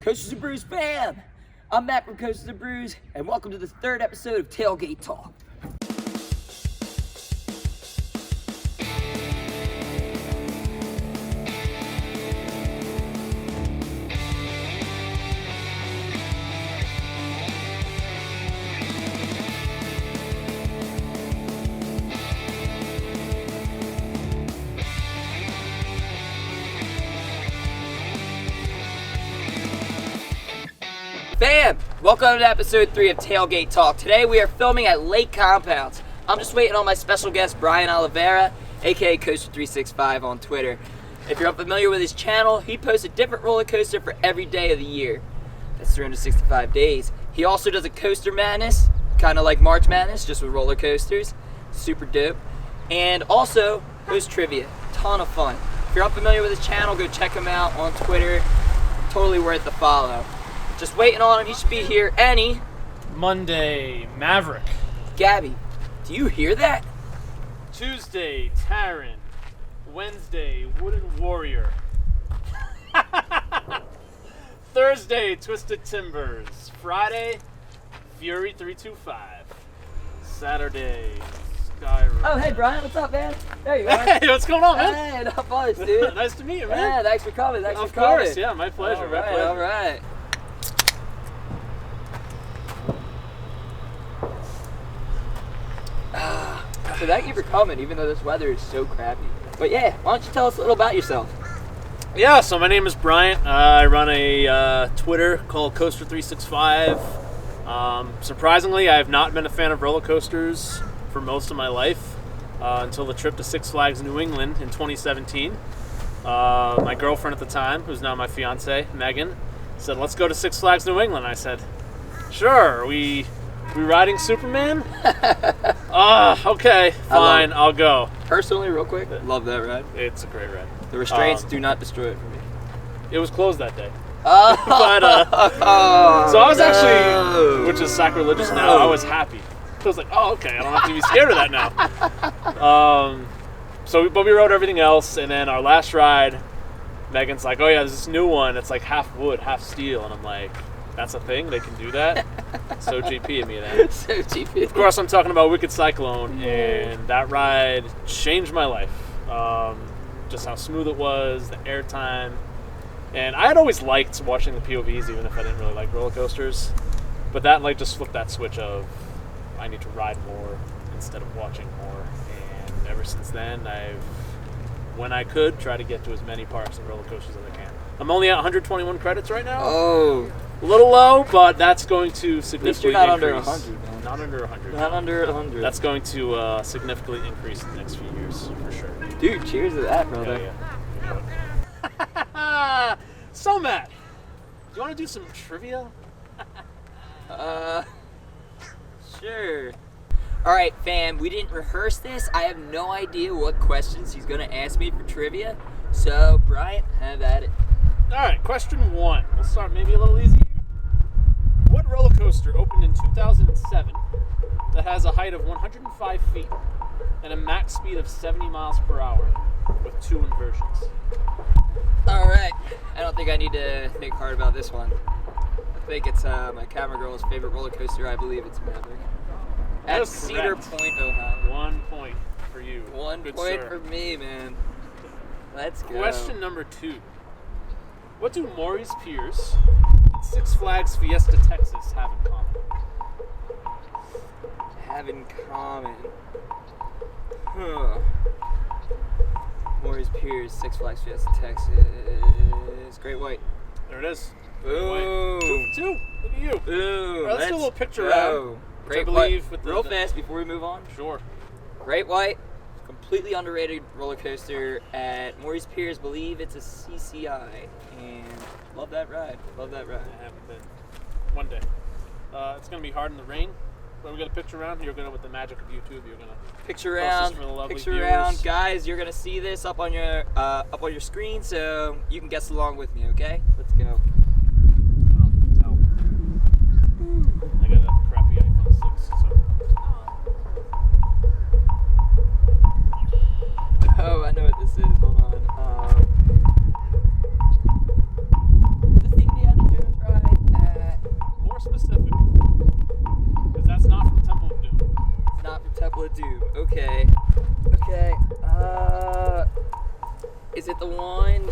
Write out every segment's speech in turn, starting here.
Coasters and Brews fam! I'm Matt from Coasters and Brews, and welcome to the third episode of Tailgate Talk. Fam! Welcome to episode 3 of Tailgate Talk. Today we are filming at Lake Compounce. I'm just waiting on my special guest, Brian Oliveira, aka Coaster365 on Twitter. If you're unfamiliar with his channel, he posts a different roller coaster for every day of the year. That's 365 days. He also does a Coaster Madness, kind of like March Madness, just with roller coasters. Super dope. And also hosts trivia. Ton of fun. If you're unfamiliar with his channel, go check him out on Twitter. Totally worth the follow. Just waiting on him. He should be here any Monday, Maverick. Gabby, do you hear that? Tuesday, Taran. Wednesday, Wooden Warrior. Thursday, Twisted Timbers. Friday, Fury 325. Saturday, Skyrim. Oh, hey, Brian, what's up, man? There you are. Hey, what's going on, man? Hey, not much, dude. Nice to meet you, man. Yeah, thanks for coming. Of course, yeah, my pleasure. All right, my pleasure. all right. So thank you for coming, even though this weather is so crappy. But yeah, why don't you tell us a little about yourself? Yeah, so my name is Bryant. I run a Twitter called Coaster365. Surprisingly, I have not been a fan of roller coasters for most of my life until the trip to Six Flags New England in 2017. My girlfriend at the time, who's now my fiance, Megan, said, "Let's go to Six Flags New England." I said, "Sure, we riding Superman?" Okay, fine, I'll go. Personally, real quick, love that ride. It's a great ride. The restraints do not destroy it for me. It was closed that day. Oh, But, so I was actually, which is sacrilegious now, I was happy. I was like, oh, okay, I don't have to be scared of that now. But we rode everything else, and then our last ride, Megan's like, oh yeah, there's this new one, it's like half wood, half steel, and I'm like, that's a thing? They can do that? So GP of me then. So GP. Of course, I'm talking about Wicked Cyclone, and that ride changed my life. Just how smooth it was, the airtime. And I had always liked watching the POVs, even if I didn't really like roller coasters. But that just flipped that switch of, I need to ride more instead of watching more. And ever since then, when I could, try to get to as many parks and roller coasters as I can. I'm only at 121 credits right now. Oh. A little low, but that's going to significantly not increase. under 100, man. Not under 100. Not under 100. That's going to significantly increase in the next few years, for sure. Dude, cheers to that, brother. Yeah. So, Matt, do you want to do some trivia? Sure. Alright, fam, we didn't rehearse this. I have no idea what questions he's going to ask me for trivia. So, Brian, have at it. Alright, question 1. We'll start maybe a little easier. What roller coaster opened in 2007 that has a height of 105 feet and a max speed of 70 miles per hour with 2 inversions? Alright, I don't think I need to think hard about this one. I think it's my camera girl's favorite roller coaster. I believe it's Maverick. At Cedar Point, Ohio. 1 point for you. 1 Good point sir. for me, man. Let's go. Question number 2. What do Maurice Piers and Six Flags Fiesta Texas have in common? Have in common. Huh. Maurice Piers, Six Flags Fiesta, Texas. Great White. There it is. Boom. 2 for 2. Look at you. Boom. All right, let's do a little picture go. round. Great I believe White. with Real fast before we move on. Sure. Great White, completely underrated roller coaster at Maurice Piers. Believe it's a CCI, and love that ride. Love that ride. I haven't been. One day. It's gonna be hard in the rain. But we got a picture round. You're gonna, with the magic of YouTube, you're gonna picture post round. this for the lovely Picture viewers. round, guys. You're gonna see this up on your screen, so you can guess along with me. Okay, let's go. I don't know if you can tell. I got a crappy iPhone 6, so. Oh, I know what this is. Hold on. Is this the Indiana Jones Is it the one?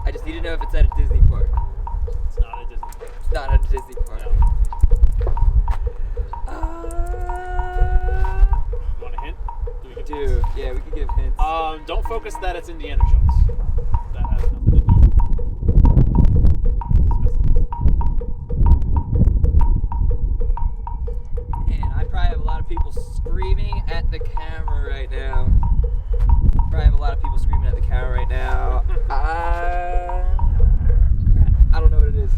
I just need to know if it's at a Disney park. It's not a Disney park. It's not at a Disney park. No. You want a hint? Do we give hints? Yeah, we can give hints. Don't focus that it's Indiana Jones. That has nothing to do. Man, I probably have a lot of people screaming at the camera right now. I don't know what it is.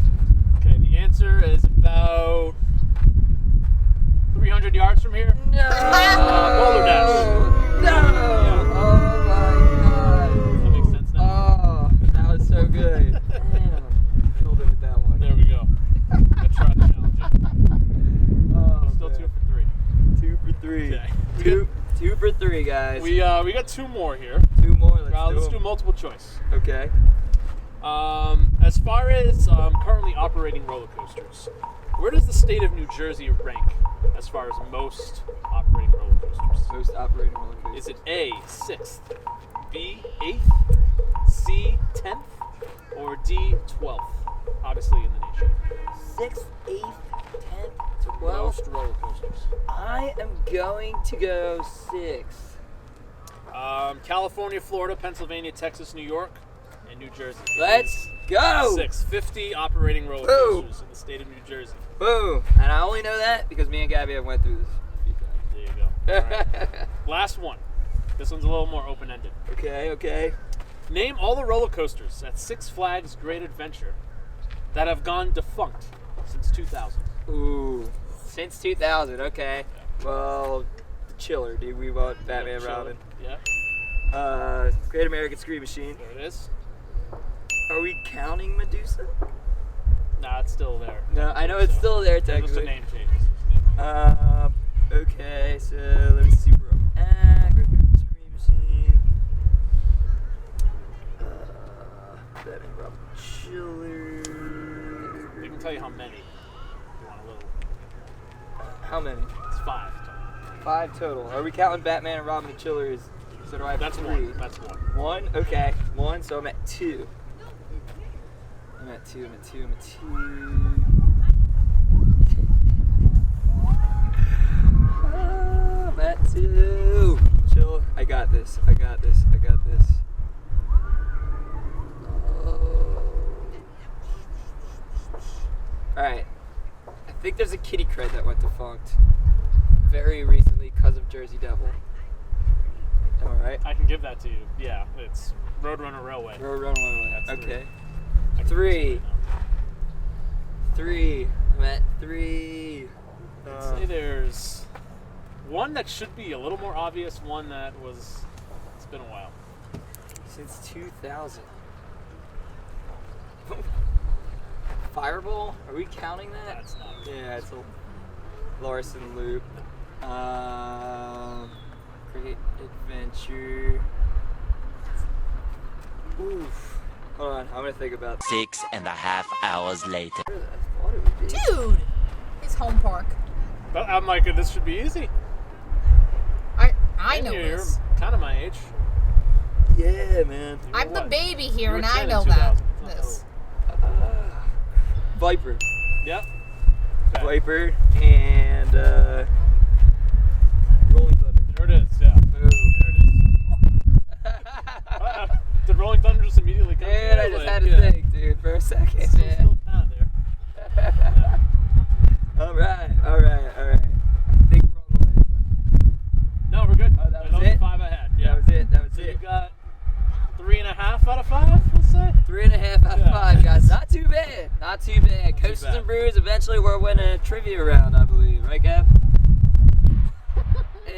Okay, the answer is about 300 yards from here. No! Roller dash. No! Yeah. Oh my god. Does that make sense now? Oh, that was so good. Damn. Killed it with that one. There we go. I tried to challenge it. Oh, Still man. 2 for 3. 2 for 3. Okay. Two for 3, guys. We got 2 more here. 2 more. Let's do multiple choice. Okay. As far as currently operating roller coasters, where does the state of New Jersey rank as far as most operating roller coasters? Most operating roller coasters. Is it A, 6th, B, 8th, C, 10th, or D, 12th? Obviously in the nation. 6th, 8th, 10th, 12th. Most roller coasters. I am going to go 6th. California, Florida, Pennsylvania, Texas, New York, and New Jersey. Let's go! 50 operating roller Boom. coasters in the state of New Jersey. Boom! And I only know that because me and Gabby have went through this a few times. There you go. All right. Last one. This one's a little more open-ended. Okay. Name all the roller coasters at Six Flags Great Adventure that have gone defunct since 2000. Ooh. Since 2000, okay. Well, the Chiller, dude. We bought Batman Chiller. Robin. Yeah. Great American Scream Machine. There it is. Are we counting Medusa? Nah, it's still there. No, I know it's still there Just a technically. name change. Okay, so let me see where I'm at. Great American Scream Machine. Batman Robin Chiller. We can tell you how many. If you want a little. How many? It's 5. 5 total. Are we counting Batman and Robin the Chiller as so do I have That's 3? 1. That's 1. 1? Okay. 1, so I'm at 2. I'm at 2. I'm at 2. Chill. I got this. Alright. I think there's a kitty cred that went defunct very recently because of Jersey Devil. Am I right? I can give that to you. Yeah, it's Roadrunner Railway. Roadrunner. That's Okay. I can 3. say no. 3. I'm at 3. I'd say there's one that should be a little more obvious, one that was, it's been a while. Since 2000. Fireball? Are we counting that? That's not. Yeah, it's a Larson Loop. Great Adventure. Oof. Hold on, I'm gonna think about 6.5 hours later. I thought it would be. Dude! It's home park. But I'm like, this should be easy. I know You're this. kind of my age. Yeah, man. You were I'm the what? baby You here, were and 10 I in know that. 2000. It's not This. Viper. Yep. Okay. Viper and Rolling Thunder. There it is, yeah. Boom. There it is. Did Rolling Thunder just immediately come Man, to I you? just Like, had to yeah. think, dude, for a second, It's man. still kind of there. Yeah. All right. I think we're on the way. No, we're good. Oh, that was Those are it? the 5 I had. Yeah. That was So you it. got 3.5 out of 5, let's say? 3.5 out of Yeah. 5, guys. Not too bad. Coasters bad. and Brews, eventually we're winning a trivia round, I believe. Right, Gab?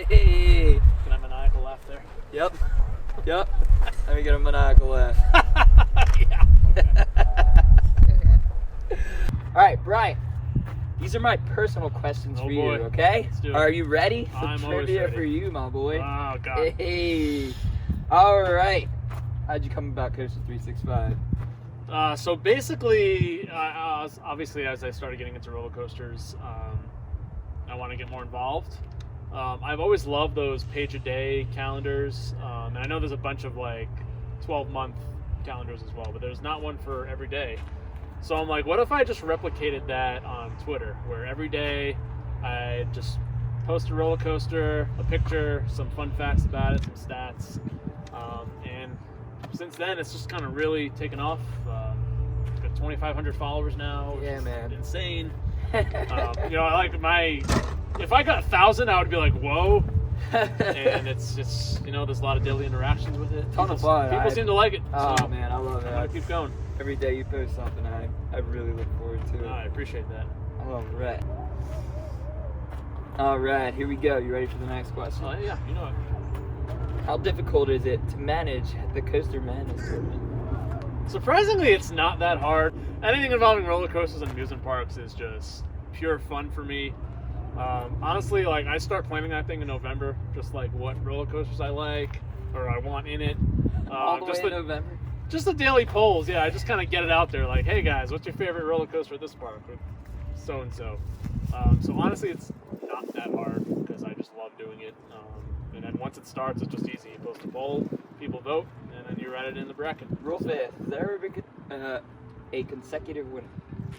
Hey. Can I maniacal laugh there? Yep. Let me get a maniacal laugh. Yeah. Okay. All right, Brian. These are my personal questions Oh, for boy. you, okay? Let's do it. Are you ready for I'm always trivia ready. for you, my boy? Oh, God. Hey. All right. How'd you come about Coaster 365? So basically, obviously, as I started getting into roller coasters, I want to get more involved. I've always loved those page-a-day calendars, and I know there's a bunch of like 12-month calendars as well, but there's not one for every day. So I'm like, what if I just replicated that on Twitter, where every day I just post a roller coaster, a picture, some fun facts about it, some stats, and since then it's just kind of really taken off. Got 2,500 followers now, which is insane. I like if I got 1,000, I would be like, whoa. And it's just, there's a lot of daily interactions with it. Ton of fun. People seem to like it. Oh so man, I love it. I'm gonna keep going. Every day you post something, I really look forward to it. I appreciate that. All right. All right, here we go. You ready for the next question? Oh yeah, you know it. How difficult is it to manage the Coaster Madness tournament? Surprisingly, it's not that hard. Anything involving roller coasters and amusement parks is just pure fun for me. Honestly, like I start planning that thing in November, just like what roller coasters I like or I want in it. All the just way in November? Just the daily polls, yeah. I just kind of get it out there, like, hey guys, what's your favorite roller coaster at this park? So and so. So honestly, it's not that hard because I just love doing it. And then once it starts, it's just easy. You post a poll, people vote, and then you write it in the bracket. Real fast, has there ever been a consecutive winner?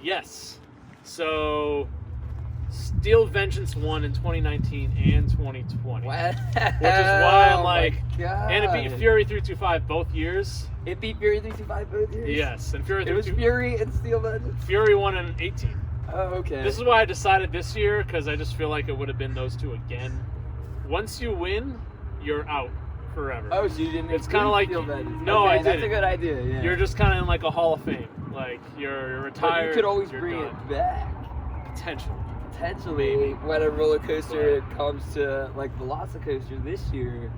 Yes. So Steel Vengeance won in 2019 and 2020. Wow. Which is why I'm like, and it beat God. Fury 325 both years. It beat Fury 325 both years? Yes, and Fury It was 325 Fury and Steel Vengeance? Fury won in 18. Oh, okay. This is why I decided this year, because I just feel like it would have been those two again. Once you win, you're out forever. Oh, so you didn't It's kind of like, Steel Vengeance. no, Okay, I that's didn't. a good idea, yeah. You're just kind of in like a Hall of Fame. Like, you're But retired. you could always you're bring done. it back. Potentially. Potentially, Maybe. when a roller coaster comes to, like, Velocicoaster this year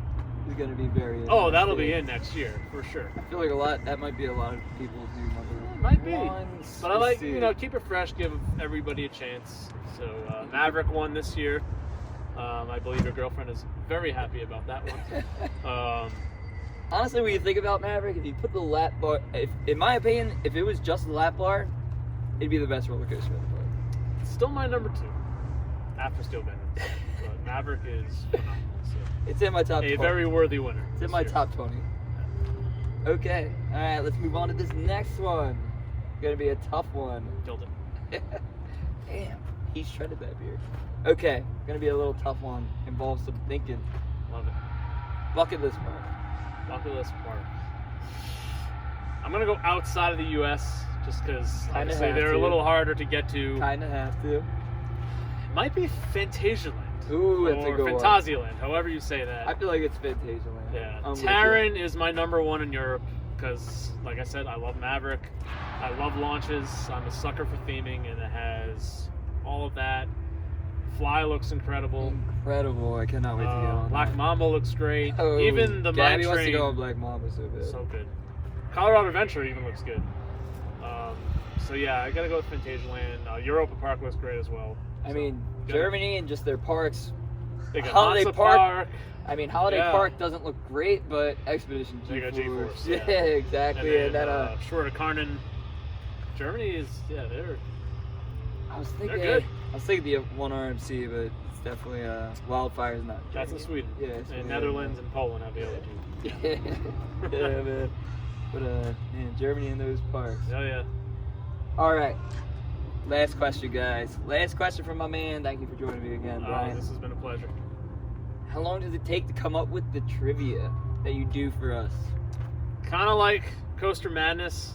is going to be very Oh, that'll be interesting. in next year, for sure. I feel like that might be a lot of people's new number. It might be. ones. But I Let's like, see. keep it fresh, give everybody a chance. So, Maverick won this year. I believe your girlfriend is very happy about that one. Honestly, when you think about Maverick, if you put the lap bar, in my opinion, if it was just the lap bar, it'd be the best roller coaster in the park. Still my number 2 after Steel Vengeance. But Maverick is phenomenal. So. It's in my top 20. A very worthy winner. It's in this my year. top 20. Okay, all right, let's move on to this next one. Gonna be a tough one. Killed it. Damn, he shredded that beer. Okay, gonna be a little tough one. Involves some thinking. Love it. Bucket list park. Bucket list park. I'm gonna go outside of the U.S. just because Kinda obviously have they're to. a little harder to get to. Kinda have to. Might be Fantasialand. Ooh, that's a or good one. Fantasialand, however you say that. I feel like it's Fantasialand. Yeah, I'm with you. Taron is my number 1 in Europe because, like I said, I love Maverick. I love launches. I'm a sucker for theming, and it has all of that. Fly looks incredible. Incredible! I cannot wait to get on. Black that. Mamba looks great. Oh, Even the Mine Gabby wants to Train, go on Black Mamba so bad. so good. Colorado Adventure even looks good. So yeah, I gotta go with Fantasialand. Europa Park looks great as well. I mean, good. Germany and just their parks. They got Holiday Hansa Park. Park. I mean, Holiday Yeah. Park doesn't look great, but Expedition They got G-Force. G-Force, Yeah, yeah. exactly. And then, Short of Karnen. Germany is, they're I was thinking, they're good. the one RMC, but it's definitely Wildfire's not. That's in Sweden. Yeah, it's and Sweden. Netherlands and Poland have the other two. Yeah, man. But man, Germany and those parks. Oh yeah. All right. Last question, guys. Last question from my man. Thank you for joining me again, Brian. This has been a pleasure. How long does it take to come up with the trivia that you do for us? Kind of like Coaster Madness.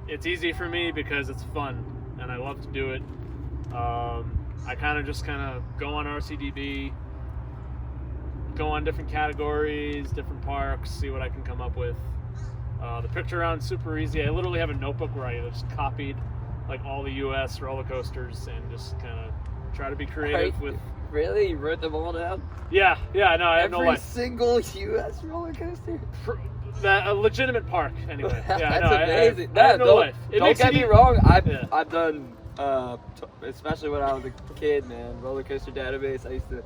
It's easy for me because it's fun and I love to do it. I kind of go on RCDB, go on different categories, different parks, see what I can come up with. The picture round's super easy. I literally have a notebook where I just copied like all the US roller coasters and just kind of try to be creative with. Really? You wrote them all down? Yeah, no, I have no Every life. single U.S. roller coaster? A legitimate park, anyway. Yeah, That's no, amazing. I have no don't life. It don't makes get it me wrong. Yeah. I've done, especially when I was a kid, man. Roller coaster database. I used to.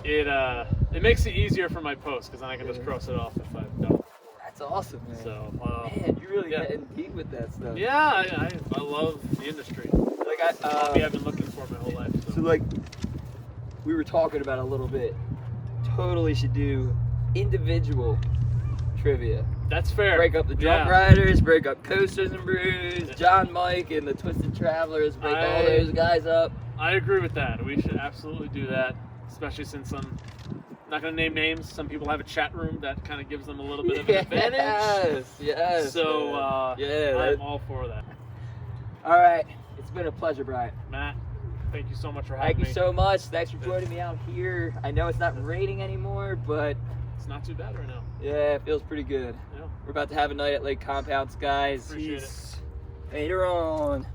It makes it easier for my post because then I can just cross it off if I've done it. That's awesome, man. So, man, you really yeah. getting deep with that stuff. Yeah, I love the industry. Like Hobby I've been looking for my whole life. So like, we were talking about a little bit. Totally should do individual trivia. That's fair. Break up the Drunk Riders, break up Coasters and Brews, John Mike and the Twisted Travelers, break all those guys up. I agree with that. We should absolutely do that, especially since I'm not going to name names. Some people have a chat room that kind of gives them a little bit of an advantage. Yes. So, I'm all for that. All right. It's been a pleasure, Brian. Matt, thank you so much for having me. Thank you so much. Thanks for joining me out here. I know it's not raining anymore, but it's not too bad right now. Yeah, it feels pretty good. Yeah. We're about to have a night at Lake Compounce, guys. Appreciate it. Later on.